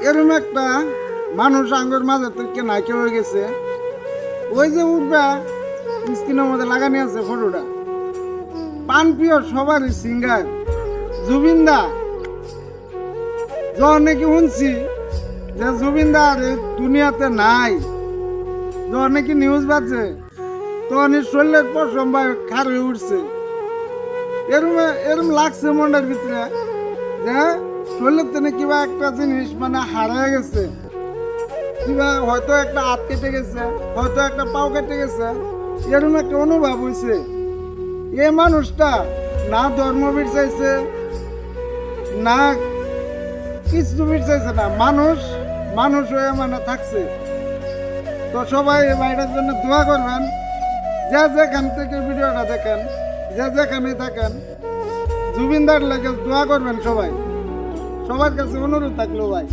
এরকম একটা মানুষ আঙ্গুর মাঝে থেকে নাইকে হয়ে গেছে। ওই যে উঠবা স্ক্রিনের মধ্যে লাগানি আছে ফটোটা, পান প্রিয় সবারই সিঙ্গার জুবিনদা। যখন নাকি শুনছি যে জুবিনদা আর এই দুনিয়াতে নাই, যখন নাকি নিউজ বাজছে তখন শরীরের পশম ভাই খার হয়ে উঠছে। এরম এরম লাগছে মনের ভিতরে যে শরীরের থেকে কিবা একটা জিনিস মানে হারিয়ে গেছে, কিবা হয়তো একটা হাত কেটে গেছে, হয়তো একটা পাও কেটে গেছে, এরকম একটা অনুভব হয়েছে। এই মানুষটা না ধর্মবীর চাইছে না কিছু চাইছে না, মানুষ মানুষ হয়ে মানে থাকছে। তো সবাই এই ভাইটার জন্য দোয়া করবেন, যে যেখান থেকে ভিডিওটা দেখেন, যে যেখানে থাকেন, জুবিনদার লাগে দোয়া করবেন সবাই। সবার কাছে অনুরোধ থাকলো ভাই।